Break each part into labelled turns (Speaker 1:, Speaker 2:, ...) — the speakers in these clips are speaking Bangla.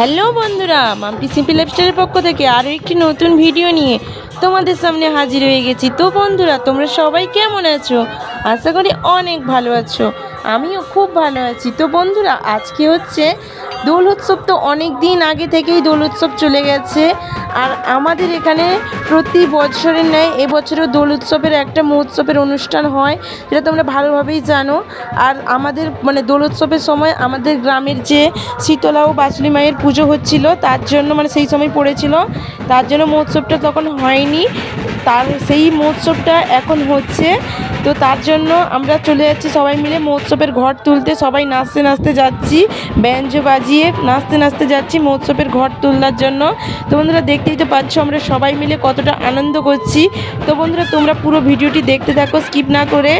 Speaker 1: হ্যালো বন্ধুরা, মাম্পি সিম্পল লাইফস্টাইলের পক্ষ থেকে আরও একটি নতুন ভিডিও নিয়ে তোমাদের সামনে হাজির হয়ে গেছি। তো বন্ধুরা, তোমরা সবাই কেমন আছো? আশা করি অনেক ভালো আছো। আমিও খুব ভালো আছি। তো বন্ধুরা, আজকে হচ্ছে দোল উৎসব। তো অনেক দিন আগে থেকেই দোল উৎসব চলে গেছে, আর আমাদের এখানে প্রতি বছরের ন্যায় এবছরও দোল উৎসবের একটা মহোৎসবের অনুষ্ঠান হয়, যেটা তোমরা ভালোভাবেই জানো। আর আমাদের দোল উৎসবের সময় আমাদের গ্রামের যে শীতলা ও বাসুলি মায়ের পুজো হচ্ছিল, তার জন্য সেই সময় পড়েছিল, তার জন্য মহোৎসবটা তখন হয়নি। সেই মহোৎসবটা এখন হচ্ছে। তো তার জন্য আমরা চলে যাচ্ছি সবাই মিলে মহোৎসবের ঘট তুলতে। সবাই নাচতে নাচতে যাচ্ছি, ব্যাঞ্জো বাজিয়ে নাচতে নাচতে যাচ্ছি মহোৎসবের ঘট তোলার জন্য। তো বন্ধুরা, দেখতেই তো পাচ্ছ আমরা সবাই মিলে কতটা আনন্দ করছি। তো বন্ধুরা, তোমরা পুরো ভিডিওটি দেখতে থাকো স্কিপ না করে।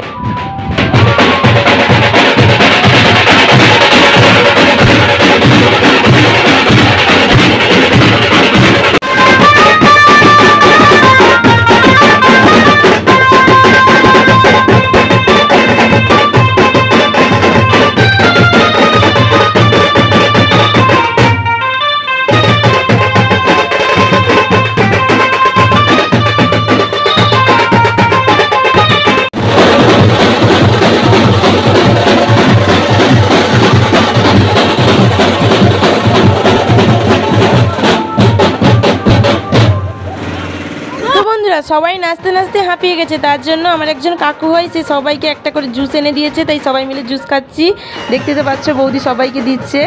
Speaker 1: সবাই নাচতে নাচতে হাঁপিয়ে গেছে, তার জন্য আমার একজন কাকু হয়, সে সবাইকে একটা করে জুস এনে দিয়েছে। তাই সবাই মিলে জুস খাচ্ছি। দেখতে তো পাচ্ছ বৌদি সবাইকে দিচ্ছে।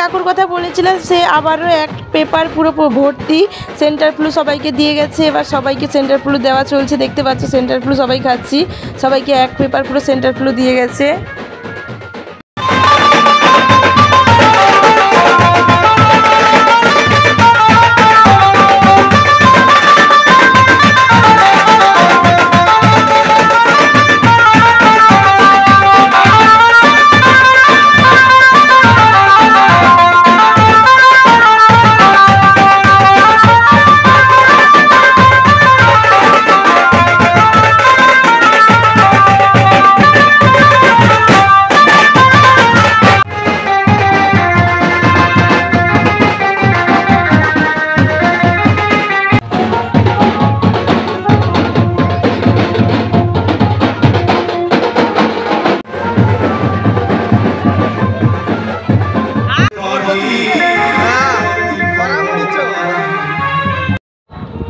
Speaker 1: কাকুর কথা বলেছিলাম, সে আবারও এক পেপার পুরো ভর্তি সেন্টার ফ্লু সবাইকে দিয়ে গেছে। এবার সবাইকে সেন্টার ফ্লু দেওয়া চলছে, দেখতে পাচ্ছ সেন্টার ফ্লু সবাই খাচ্ছি। সবাইকে এক পেপার পুরো সেন্টার ফ্লু দিয়ে গেছে।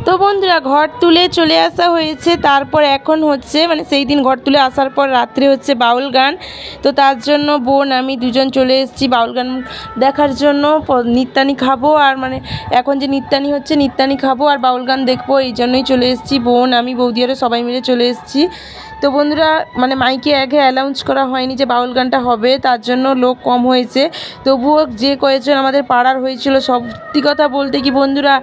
Speaker 1: তো বন্ধুরা, ঘর তুলে চলে আসা হয়েছে। তারপর এখন হচ্ছে সেই দিন ঘর তুলে আসার পর রাত্রে হচ্ছে বাউল গান। তো তার জন্য বোন আমি দুজন চলে এসেছি বাউল গান দেখার জন্য। নিত্যানি খাবো, আর এখন যে নিত্যানি হচ্ছে নিত্যানি খাবো আর বাউল গান দেখবো, এই জন্যই চলে এসেছি। বোন আমি বৌদি আরও সবাই মিলে চলে এসেছি। তো বন্ধুরা, মাইকে আগে অ্যানাউন্স করা হয়নি যে বাউল গানটা হবে, তার জন্য লোক কম হয়েছে। তবুও যে কয়েকজন আমাদের পাড়ার হয়েছিল, সত্যি কথা বলতে কি বন্ধুরা,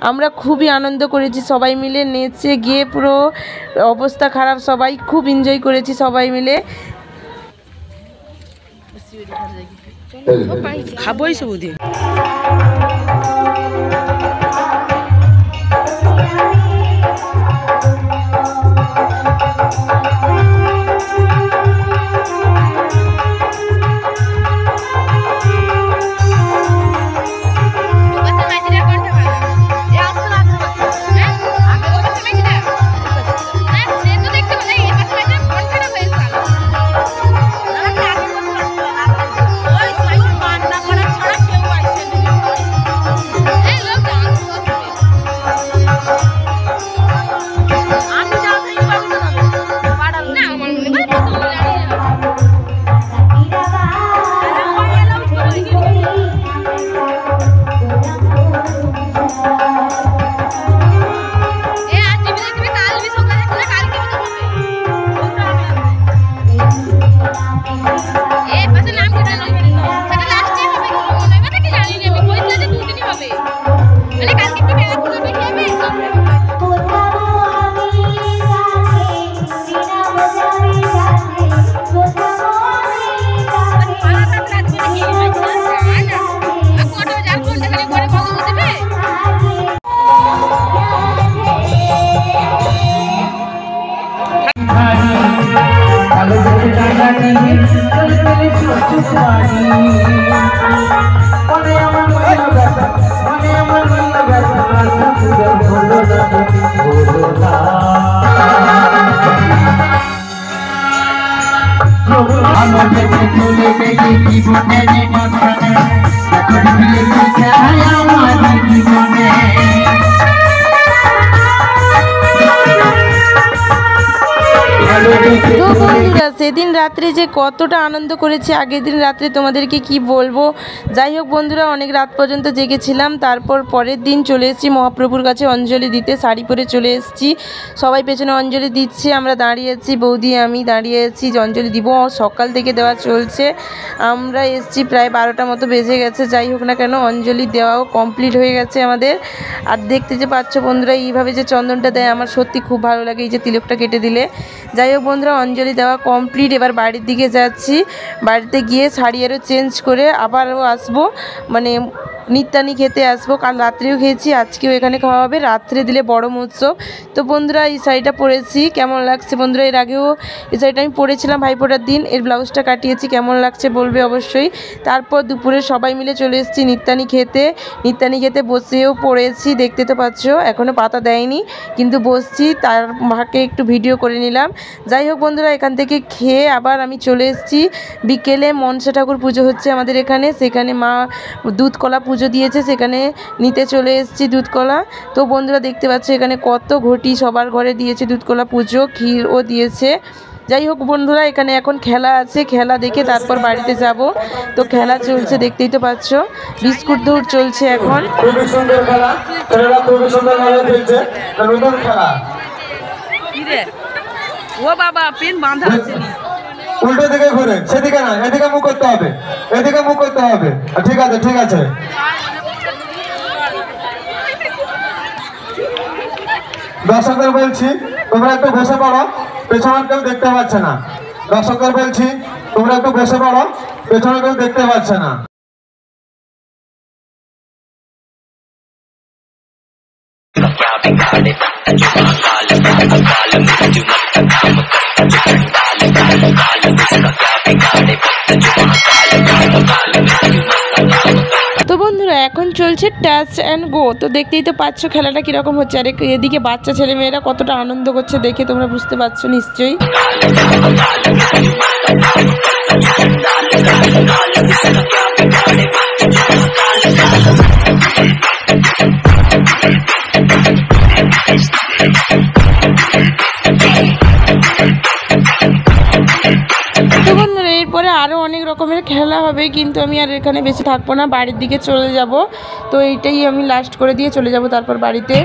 Speaker 1: আমরা খুবই আনন্দ করেছি সবাই মিলে নেচে গিয়ে, পুরো অবস্থা খারাপ। সবাই খুব এনজয় করেছি সবাই মিলে। খাবোই সবুদি। তো বন্ধুরা সেদিন রাত্রে যে কতটা আনন্দ করেছি আগের দিন রাত্রে তোমাদেরকে কি বলবো। যাই হোক বন্ধুরা, অনেক রাত পর্যন্ত জেগেছিলাম। তারপর পরের দিন চলে এসেছি মহাপ্রভুর কাছে অঞ্জলি দিতে। শাড়ি পরে চলে এসেছি, সবাই পেছনে অঞ্জলি দিচ্ছে, আমরা দাঁড়িয়েছি, বৌদি আমি দাঁড়িয়ে আছি যে অঞ্জলি দিব। সকাল থেকে দেওয়া চলছে, আমরা এসেছি প্রায় 12টা মতো বেজে গেছে। যাই হোক না কেন অঞ্জলি দেওয়াও কমপ্লিট হয়ে গেছে আমাদের। আর দেখতে যে পাচ্ছ বন্ধুরা, এইভাবে যে চন্দনটা দেয় আমার সত্যি খুব ভালো লাগে, এই যে তিলকটা কেটে দিলে। যাই হোক বন্ধুরা, অঞ্জলি দেওয়া কমপ্লিট। এবার বাড়ির দিকে যাচ্ছি, বাড়িতে গিয়ে শাড়ি আরও চেঞ্জ করে আবারও আসবো, মানে নিত্যানি খেতে আসবো। কাল রাত্রেও খেয়েছি, আজকেও এখানে খাওয়া হবে, রাত্রে দিলে বড় মহোৎসব। তো বন্ধুরা এই শাড়িটা পরেছি, কেমন লাগছে বন্ধুরা? এর আগেও এই শাড়িটা আমি পরেছিলাম ভাইফোঁটার দিন, এর ব্লাউজটা কাটিয়েছি, কেমন লাগছে বলবে অবশ্যই। তারপর দুপুরে সবাই মিলে চলে এসেছি নিত্যানি খেতে বসেও পড়েছি, দেখতে তো পাচ্ছ এখনও পাতা দেয়নি কিন্তু বসছি, তার মাকে একটু ভিডিও করে নিলাম। যাই হোক বন্ধুরা, এখান থেকে খেয়ে আবার আমি চলে এসেছি বিকেলে মনসা ঠাকুর পুজো হচ্ছে আমাদের এখানে, সেখানে মা দুধ কলা পুজো দিয়েছে, সেখানে নিতে চলে এসেছি দুধ কলা। তো বন্ধুরা দেখতে পাচ্ছ এখানে কত ঘটি সবার ঘরে দিয়েছে দুধ কলা পুজো, ক্ষীরও দিয়েছে। যাই হোক বন্ধুরা, এখানে এখন খেলা আছে, খেলা দেখে তারপর বাড়িতে যাব। তো খেলা চলছে দেখতেই তো পাচ্ছ, বিস্কুট দৌড় চলছে এখন।
Speaker 2: খুবই সুন্দর খেলা, ছেলেরা খুবই সুন্দর ভাবে খেলছে, নতুন খেলা।
Speaker 1: ও বাবা পেন বাঁধা আছে,
Speaker 2: উল্টো দিকে ঘুরে, সেদিকে না, এদিকে মুখ করতে হবে, এদিকে মুখ করতে হবে। ঠিক আছে ঠিক আছে। দর্শকদের বলছি তোমরা একটু বসে পড়ো, পেছনে কেউ দেখতে পাচ্ছে না। দর্শকদের বলছি তোমরা একটু বসে পড়ো, পেছনে কেউ দেখতে পাচ্ছে না।
Speaker 1: তো বন্ধুরা এখন চলছে টাচ অ্যান্ড গো। তো দেখতেই তো পাচ্ছ খেলাটা কীরকম হচ্ছে, আর এদিকে বাচ্চা ছেলেমেয়েরা কতটা আনন্দ করছে দেখে তোমরা বুঝতে পারছো নিশ্চয়ই। তো বন্ধুরা এরপরে আরও অনেক রকমের খেলা হবে, কিন্তু আমি আর এখানে বেশি থাকবো না, বাড়ির দিকে চলে যাব। তো এইটাই আমি লাস্ট করে দিয়ে চলে যাব তারপর বাড়িতে।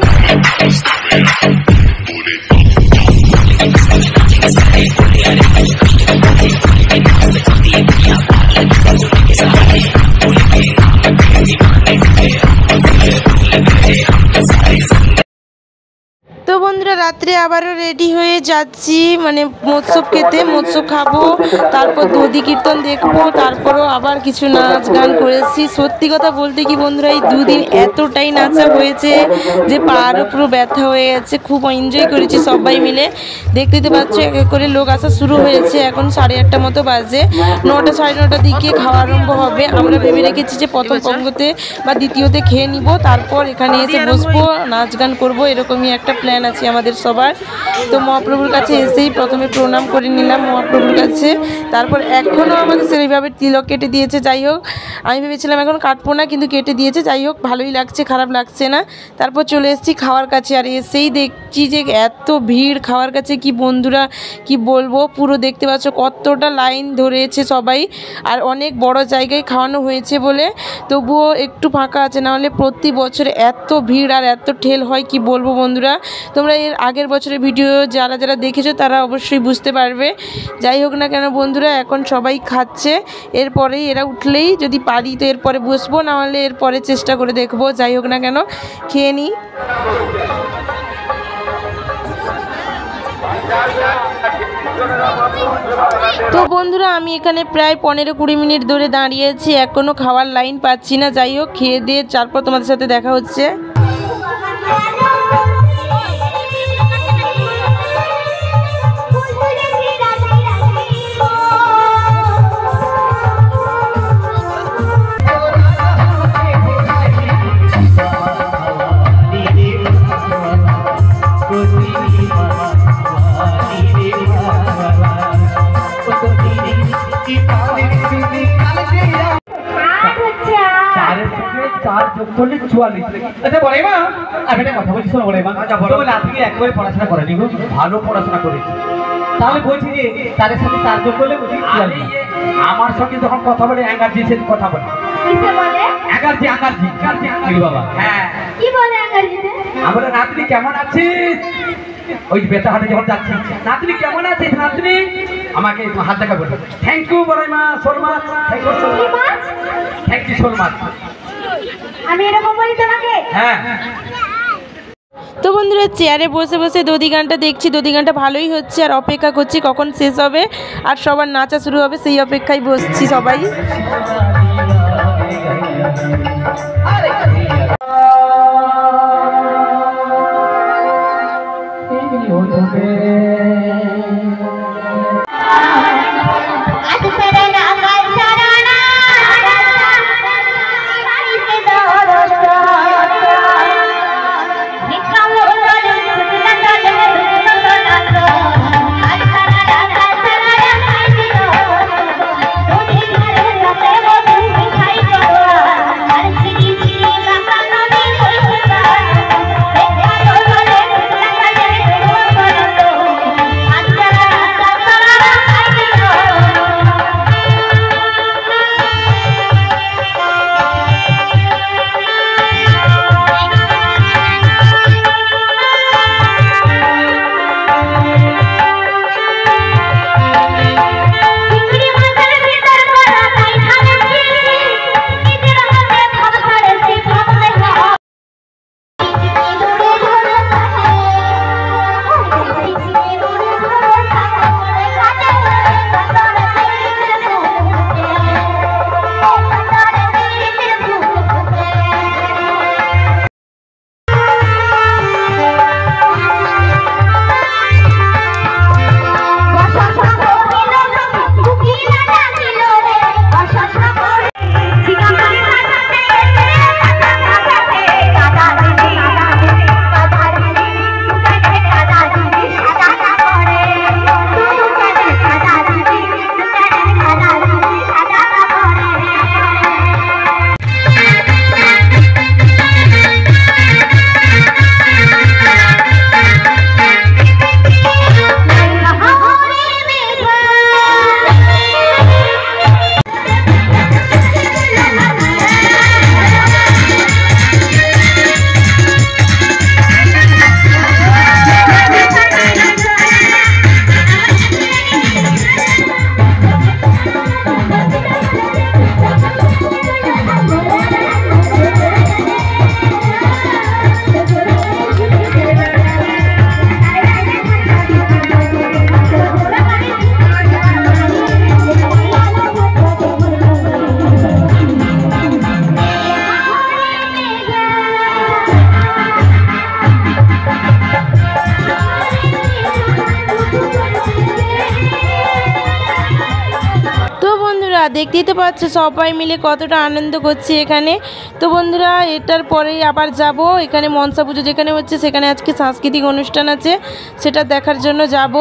Speaker 1: তো বন্ধুরা রাত্রে আবারও রেডি হয়ে যাচ্ছি, মানে মৎস্য খেতে, মৎস্য খাবো, তারপর দধি কীর্তন দেখবো, তারপরও আবার কিছু নাচ গান করেছি। সত্যি কথা বলতে কি বন্ধুরা, এই দুদিন এতটাই নাচা হয়েছে যে পাড়ও পুরো ব্যথা হয়ে গেছে, খুব এনজয় করেছি সবাই মিলে। দেখতে তো পাচ্ছ এক এক করে লোক আসা শুরু হয়েছে, এখন 8:30 মতো বাজে, 9টা 9:30 দিকে খাওয়া আরম্ভ হবে। আমরা ভেবে রেখেছি যে প্রথম পঙ্গতে বা দ্বিতীয়তে খেয়ে নিব, তারপর এখানে এসে বসবো, নাচ গান করবো, এরকমই একটা প্ল্যান আছে আমাদের সবার। তো মহাপ্রভুর কাছে এসেই প্রথমে প্রণাম করে নিলাম মহাপ্রভুর কাছে, তারপর এখনও আমাদের সেইভাবে তিলক কেটে দিয়েছে। যাই হোক আমি ভেবেছিলাম এখন কাটবো না, কিন্তু কেটে দিয়েছে। যাই হোক ভালোই লাগছে, খারাপ লাগছে না। তারপর চলে এসেছি খাওয়ার কাছে, আর এসেই দেখছি যে এত ভিড় খাওয়ার কাছে, কি বন্ধুরা কি বলবো, পুরো দেখতে পাচ্ছ কতটা লাইন ধরেছে সবাই, আর অনেক বড় জায়গায় খাওয়ানো হয়েছে বলে তবুও একটু ফাঁকা আছে, নাহলে প্রতি বছরে এত ভিড় আর এত ঠেল হয় কি বলবো বন্ধুরা। তোমরা এর আগের বছরের ভিডিও যারা যারা দেখেছো তারা অবশ্যই বুঝতে পারবে। যাই হোক না কেন বন্ধুরা, এখন সবাই খাচ্ছে, এরপরেই এরা উঠলেই যদি পারি তো এরপরে বসবো, নাহলে এরপরে চেষ্টা করে দেখবো। যাই হোক না কেন খেয়ে নিই। তো বন্ধুরা আমি এখানে প্রায় 15-20 মিনিট ধরে দাঁড়িয়েছি, এখনও খাওয়ার লাইন পাচ্ছি না। যাই হোক খেয়ে দিয়ে তারপর তোমাদের সাথে দেখা হচ্ছে।
Speaker 3: 44। আচ্ছা বড় মা আমি একটা কথা বলছি শোনো বড় মা তোমার নাতনি একবারে পড়াশোনা করেনি গো ভালো পড়াশোনা করেছে তাহলে বলছি যে তাদের সাথে তার যোগ করলে বুঝি আমার সঙ্গে যখন কথা বলে এঙ্গার্জি সে কথা বলে
Speaker 4: কিসে বলে
Speaker 3: এঙ্গার্জি বাবা হ্যাঁ
Speaker 4: কি বলে এঙ্গার্জিতে
Speaker 3: আমরা নাতনি কেমন আছিস ওই বেতা হাটে যখন যাচ্ছি নাতনি কেমন আছিস নাতনি আমাকে একটু হাত দেখা বলবে থ্যাংক ইউ বড় মা শোল মাছ থ্যাংক ইউ শোল মাছ থ্যাংক ইউ শোল মাছ
Speaker 4: আমি এরকম বলি তোমাকে
Speaker 3: হ্যাঁ
Speaker 1: তো বন্ধুরা চেয়ারে বসে বসে দধি গানটা দেখছি, দধি গানটা ভালোই হচ্ছে আর অপেক্ষা করছি কখন শেষ হবে আর সবার নাচা শুরু হবে, সেই অপেক্ষায় বসছি সবাই। দেখতেই তো পাচ্ছ সবাই মিলে কতটা আনন্দ করছি এখানে। তো বন্ধুরা এটার পরেই আবার যাব এখানে মনসা পুজো যেখানে হচ্ছে সেখানে আজকে সাংস্কৃতিক অনুষ্ঠান আছে, সেটা দেখার জন্য যাব।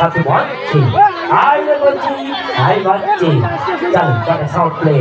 Speaker 5: সাথে বাজছে আই বলছি আই বাজছে চলো চলো সাউন্ড প্লে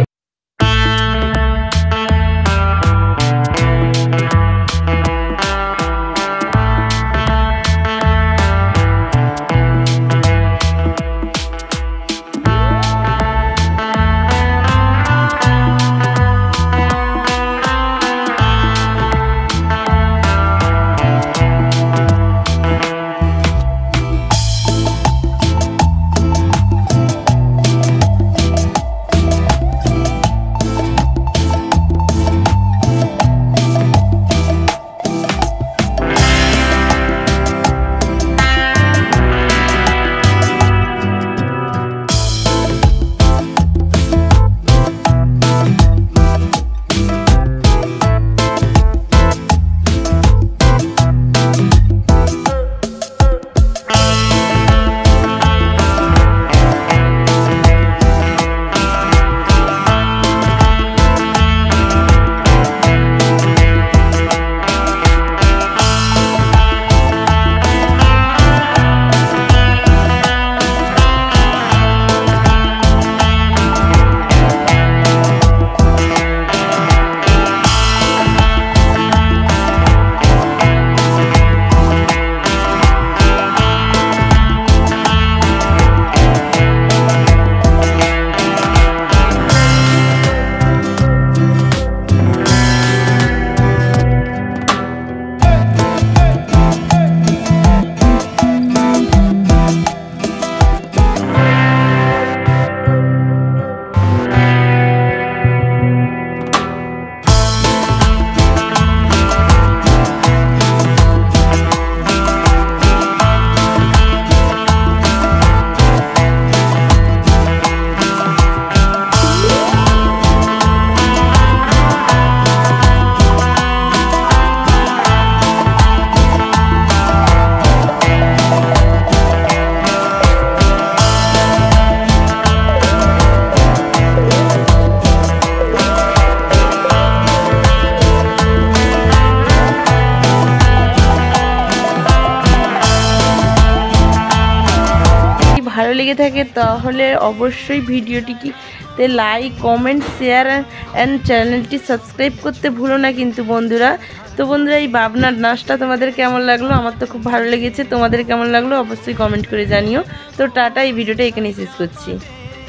Speaker 1: ভালো লেগে থাকে তাহলে অবশ্যই ভিডিওটিতে লাইক কমেন্ট শেয়ার অ্যান্ড চ্যানেলটি সাবস্ক্রাইব করতে ভুলো না কিন্তু বন্ধুরা। তো বন্ধুরা এই বাবনার নাচটা তোমাদের কেমন লাগলো? আমার তো খুব ভালো লেগেছে, তোমাদের কেমন লাগলো অবশ্যই কমেন্ট করে জানিও। তো টাটা, এই ভিডিওটা এখানেই শেষ করছি।